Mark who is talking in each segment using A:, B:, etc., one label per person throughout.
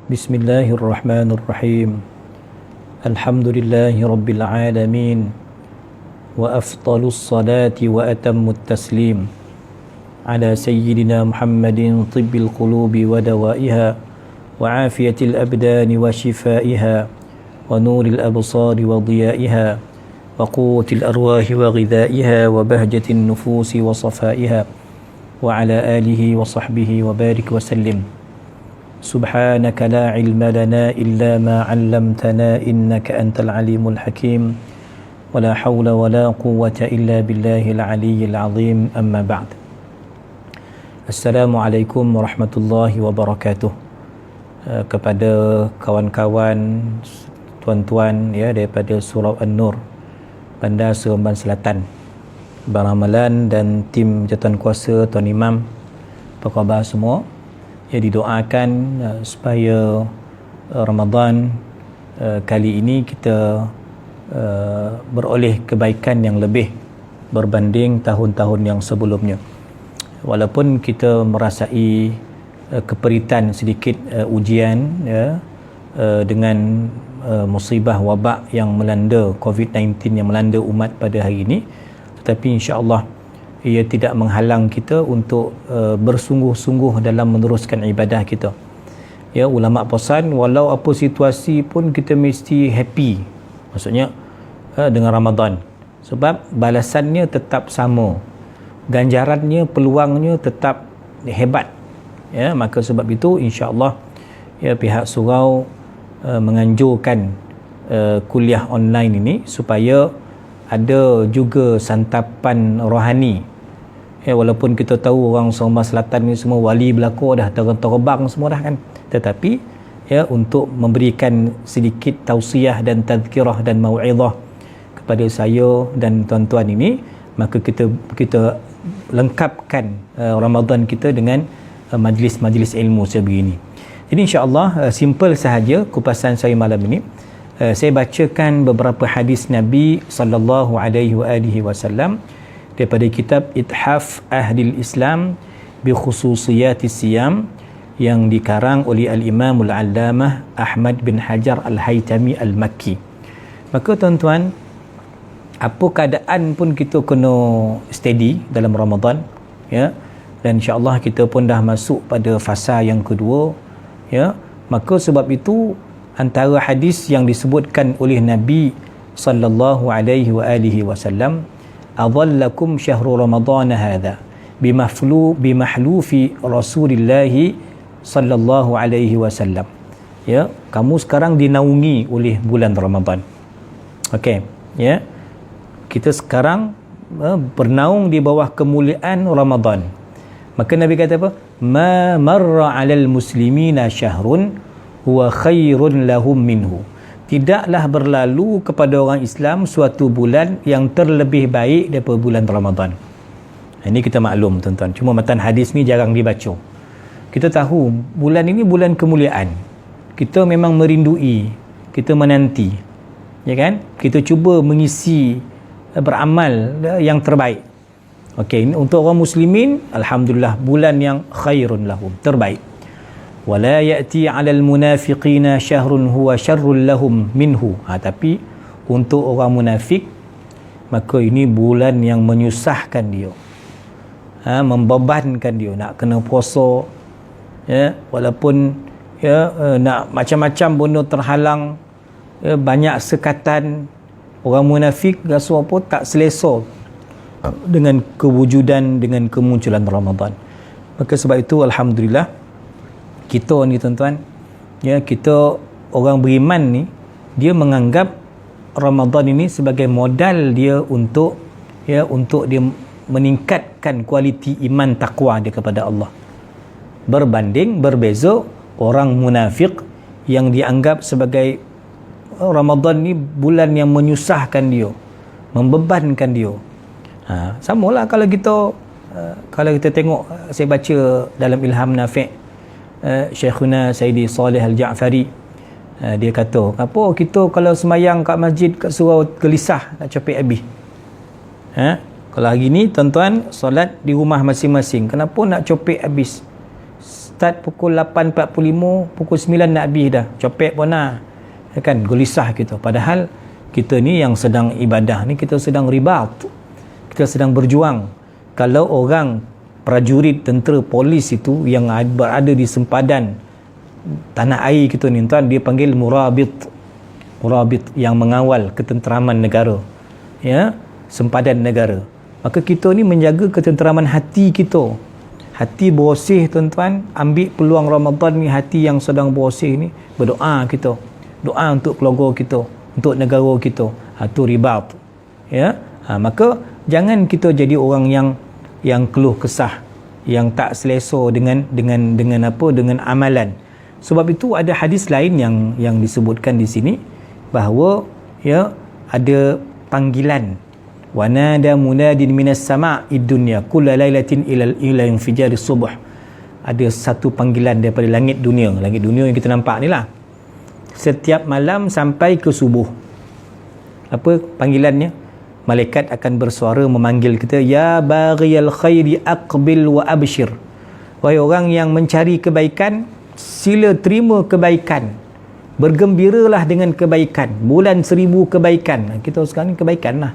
A: Bismillahirrahmanirrahim. Alhamdulillahi rabbil alamin. Wa afdalus salati wa atammut taslim ala sayyidina Muhammadin tibbil qulubi wa dawaiha wa afiyatil abdani wa shifaiha wa nuril absari wa diyaiha wa quwwatil arwahi wa ghidaiha wa bahjatin nufusi wa safaiha wa ala alihi wa sahbihi wa barik wa sallim. Subhanaka la ilma lana illa ma 'allamtana innaka antal alimul hakim. Wala hawla wala quwwata illa billahil aliyyil azim. Amma ba'd. Assalamualaikum warahmatullahi wabarakatuh. Kepada kawan-kawan, tuan-tuan ya daripada Surau An-Nur, Bandar Seremban Selatan, Abang Ramalan dan tim jawatan kuasa Tuan Imam, apa khabar semua? Ya, didoakan supaya Ramadan kali ini kita beroleh kebaikan yang lebih berbanding tahun-tahun yang sebelumnya. Walaupun kita merasai keperitan sedikit ujian ya, dengan musibah wabak yang melanda COVID-19 yang melanda umat pada hari ini, tetapi insya-Allah ia tidak menghalang kita untuk bersungguh-sungguh dalam meneruskan ibadah kita. Ya, ulama pesan walau apa situasi pun kita mesti happy. Maksudnya dengan Ramadan. Sebab balasannya tetap sama. Ganjarannya, peluangnya tetap hebat. Ya, maka sebab itu insya-Allah ya pihak surau menganjurkan kuliah online ini supaya ada juga santapan rohani. Ya, walaupun kita tahu orang Seremban Selatan ni semua wali belaka dah, terbang semua dah kan. Tetapi ya, untuk memberikan sedikit tausiah dan tazkirah dan mau'izah kepada saya dan tuan-tuan ini, maka kita lengkapkan Ramadan kita dengan majlis-majlis ilmu sebegini. Jadi insya-Allah simple sahaja kupasan saya malam ini. Saya bacakan beberapa hadis Nabi sallallahu alaihi wasallam daripada kitab Ithaf Ahlil Islam bi Khususiyatis Siyam yang dikarang oleh Al-Imam Al-Allamah Ahmad bin Hajar Al-Haytami Al-Makki. Maka tuan-tuan, apa keadaan pun kita kena steady dalam Ramadan ya, dan insya-Allah kita pun dah masuk pada fasa yang kedua ya. Maka sebab itu antara hadis yang disebutkan oleh Nabi sallallahu alaihi wasallam, adhallakum syahru ramadhan hadha bimahlufi Rasulillah sallallahu alaihi wasallam. Ya, kamu sekarang dinaungi oleh bulan Ramadan. Okey, ya. Kita sekarang bernaung di bawah kemuliaan Ramadan. Maka Nabi kata apa? Ma marra 'alal muslimina syahrun huwa khairun lahum minhu. Tidaklah berlalu kepada orang Islam suatu bulan yang terlebih baik daripada bulan Ramadan. Ini kita maklum tuan-tuan. Cuma matan hadis ni jarang dibaca. Kita tahu bulan ini bulan kemuliaan. Kita memang merindui, kita menanti. Ya kan? Kita cuba mengisi beramal yang terbaik. Okey, untuk orang muslimin alhamdulillah bulan yang khairun lahum, terbaik. Wala ya'ti 'alal munafiqina syahrun huwa syarrul lahum minhu. Tapi untuk orang munafik, maka ini bulan yang menyusahkan dia. Membebankan dia, nak kena puasa ya, walaupun ya nak macam-macam benda terhalang ya, banyak sekatan. Orang munafik rasa apa tak selesa dengan kewujudan, dengan kemunculan Ramadan. Maka sebab itu alhamdulillah kita ni tuan-tuan ya, kita orang beriman ni, dia menganggap Ramadan ini sebagai modal dia untuk ya, untuk dia meningkatkan kualiti iman takwa dia kepada Allah, berbeza orang munafik yang dianggap sebagai Ramadan ni bulan yang menyusahkan dia, membebankan dia. Samalah kalau kita tengok, saya baca dalam Ilham Nafi' Syekhuna Sayyidi Salih Al-Ja'fari, dia kata, apa kita kalau semayang kat masjid kat surau gelisah nak capek habis. Kalau hari ni tuan-tuan solat di rumah masing-masing, kenapa nak copek habis? start pukul 8.45, pukul 9 nak habis dah, copet pun nak, kan, gelisah kita. Padahal kita ni yang sedang ibadah ni, kita sedang ribat, kita sedang berjuang. Kalau orang prajurit, tentera, polis itu yang berada di sempadan tanah air kita ni tuan, dia panggil murabit yang mengawal ketenteraman negara, ya, sempadan negara. Maka kita ni menjaga ketenteraman hati kita. Hati bersih tuan-tuan, ambil peluang Ramadan ni, hati yang sedang bersih ni, berdoa kita, doa untuk keluarga kita, untuk negara kita. Itu ribat, ya. Maka jangan kita jadi orang yang keluh kesah, yang tak selesa dengan amalan. Sebab itu ada hadis lain yang disebutkan di sini bahawa, ya, ada panggilan, wa nada munadin minas sama'id dunya kulla lailatin ila infijari subuh. Ada satu panggilan daripada langit dunia yang kita nampak ni lah, setiap malam sampai ke subuh. Apa panggilannya? Malaikat akan bersuara memanggil kita, ya baghiyal khairi aqbil wa abshir. Wahai orang yang mencari kebaikan, sila terima kebaikan, bergembiralah dengan kebaikan. Bulan 1000 kebaikan. Kita sekarang ni kebaikan lah,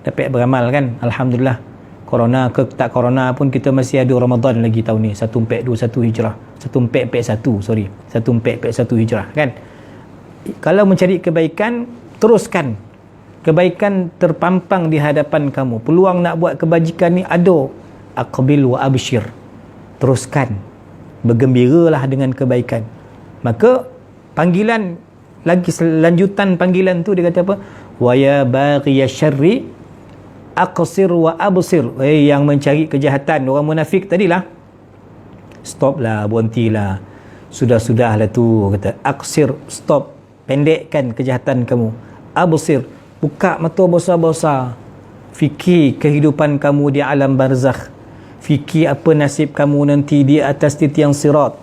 A: dapat beramal, kan, alhamdulillah. Corona ke tak corona pun kita masih ada Ramadan lagi tahun ni, 1421 Hijrah, 1441 Hijrah, kan. Kalau mencari kebaikan, teruskan. Kebaikan terpampang di hadapan kamu, peluang nak buat kebajikan ni ada. Aqbil wa abshir, teruskan, bergembiralah dengan kebaikan. Maka panggilan lagi, lanjutan panggilan tu dia kata apa? Wa ya baghiyash syarri aqsir wa absir. Yang mencari kejahatan, orang munafik tadilah, stop lah, berhentilah, sudah-sudahlah tu, kata aqsir, stop, pendekkan kejahatan kamu. Absir, buka mata besar-besar, fikir kehidupan kamu di alam barzakh, fikir apa nasib kamu nanti di atas titian sirat,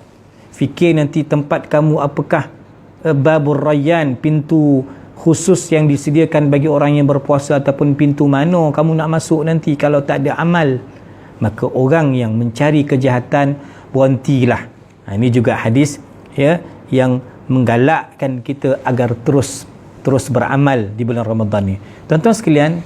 A: fikir nanti tempat kamu apakah babur rayyan, pintu khusus yang disediakan bagi orang yang berpuasa, ataupun pintu mana kamu nak masuk nanti kalau tak ada amal. Maka orang yang mencari kejahatan, berhentilah. Ini juga hadis, ya, yang menggalakkan kita agar terus beramal di bulan Ramadan ni. Tuan-tuan sekalian,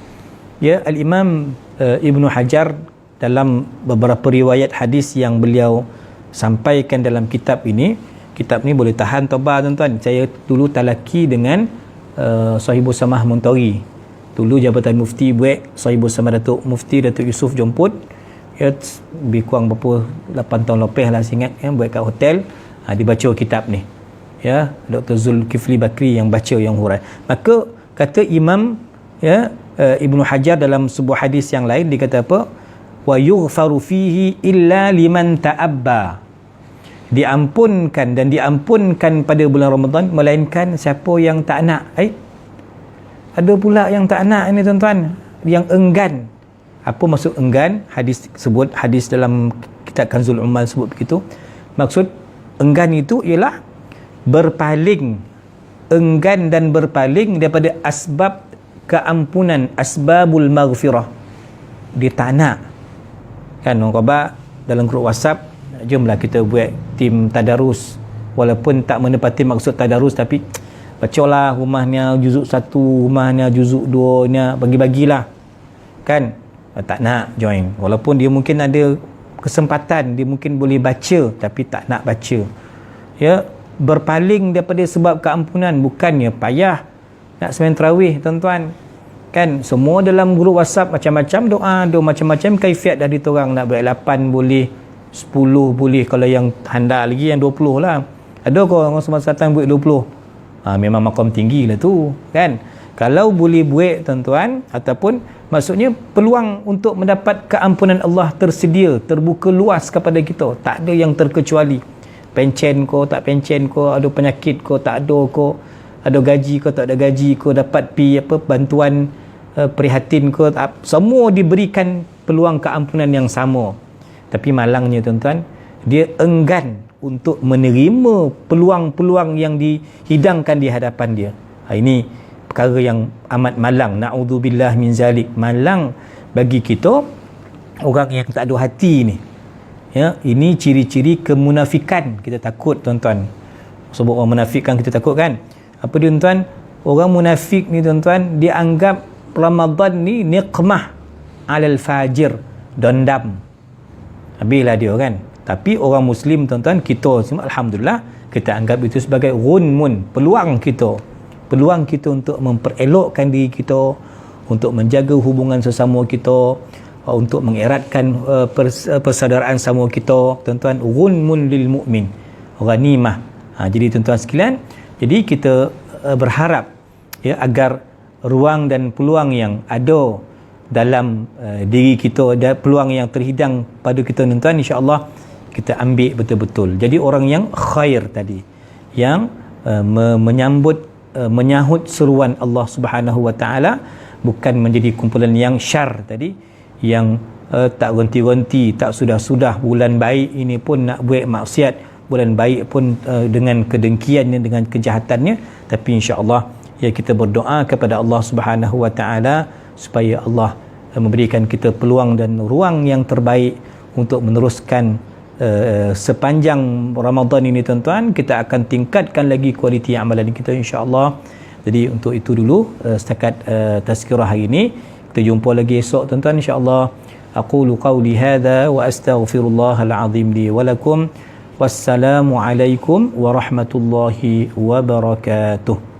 A: ya, Al-Imam Ibnu Hajar dalam beberapa riwayat hadis yang beliau sampaikan dalam kitab ini boleh tahan toba tuan-tuan. Saya dulu talaki dengan Sahibus Samah Muntawi. Dulu Jabatan Mufti buat Sahibus Samah Datuk Mufti Datuk Yusof Jomput, ya, lebih kurang berapa 8 tahun lepas lah saya ingat, ya, buat kat hotel. Dibaca kitab ni, ya, Dr. Zulkifli Bakri yang baca, yang hurai. Maka kata Imam, ya, Ibnu Hajar dalam sebuah hadis yang lain, dia kata apa? Wa yughfaru fihi illa liman ta'abba. Diampunkan pada bulan Ramadan melainkan siapa yang tak nak. Ada pula yang tak nak ini tuan-tuan, yang enggan. Apa maksud enggan? Hadis dalam kitab Kanzul Ummal sebut begitu. Maksud enggan itu ialah berpaling, enggan dan berpaling daripada asbab keampunan, asbabul maghfirah. Dia tak nak, kan, orang khabar dalam grup WhatsApp, jomlah kita buat tim tadarus, walaupun tak menepati maksud tadarus, tapi bacalah rumahnya juzuk 1, rumahnya juzuk 2 nya, bagi-bagilah, kan. Tak nak join, walaupun dia mungkin ada kesempatan, dia mungkin boleh baca, tapi tak nak baca, ya. Berpaling daripada sebab keampunan, bukannya payah nak sembahyang tarawih tuan-tuan, kan. Semua dalam grup WhatsApp macam-macam doa macam-macam kaifiat dah ditorang. Nak buat 8 boleh, 10 boleh, kalau yang handal lagi yang 20 lah. Ada kau orang semasa datang buat 20. Memang makam tinggi lah tu, kan. Kalau boleh buat tuan-tuan, ataupun maksudnya peluang untuk mendapat keampunan Allah tersedia, terbuka luas kepada kita. Tak ada yang terkecuali. Pencen ko, tak pencen ko, ada penyakit ko, tak ada ko, ada gaji ko, tak ada gaji ko, dapat bantuan prihatin ko, semua diberikan peluang keampunan yang sama. Tapi malangnya tuan-tuan, dia enggan untuk menerima peluang-peluang yang dihidangkan di hadapan dia. Ini perkara yang amat malang. Na'udzubillah min zalik. Malang bagi kita, orang yang tak ada hati ni, Ya, ini ciri-ciri kemunafikan. Kita takut tuan-tuan. Sebab orang munafik kan kita takut kan. Apa dia tuan-tuan? Orang munafik ni tuan-tuan, dia anggap Ramadan ni niqmah alal fajir, dendam. Habislah dia kan. Tapi orang Muslim tuan-tuan, kita alhamdulillah, kita anggap itu sebagai ghunmun, peluang kita. Peluang kita untuk memperelokkan diri kita, untuk menjaga hubungan sesama kita, untuk mengeratkan persaudaraan sama kita, tuan-tuan. Ghunmun lil mu'min, ghanimah. Jadi tuan-tuan sekalian, jadi kita berharap ya agar ruang dan peluang yang ada dalam diri kita, ada peluang yang terhidang pada kita tuan-tuan, insya-Allah kita ambil betul-betul. Jadi orang yang khair tadi, yang menyahut seruan Allah Subhanahu wa taala, bukan menjadi kumpulan yang syar tadi, yang tak ganti-ganti, tak sudah-sudah bulan baik ini pun nak buat maksiat, bulan baik pun dengan kedengkiannya, dengan kejahatannya. Tapi insya-Allah ya, kita berdoa kepada Allah Subhanahu wa taala supaya Allah memberikan kita peluang dan ruang yang terbaik untuk meneruskan sepanjang Ramadan ini tuan-tuan. Kita akan tingkatkan lagi kualiti amalan kita insya-Allah. Jadi untuk itu dulu setakat tazkirah hari ini. Kita jumpa lagi esok tuan-tuan insya-Allah. Aqulu qawli hadha wa astaghfirullahal azim li wa lakum. Wassalamu alaikum warahmatullahi wabarakatuh.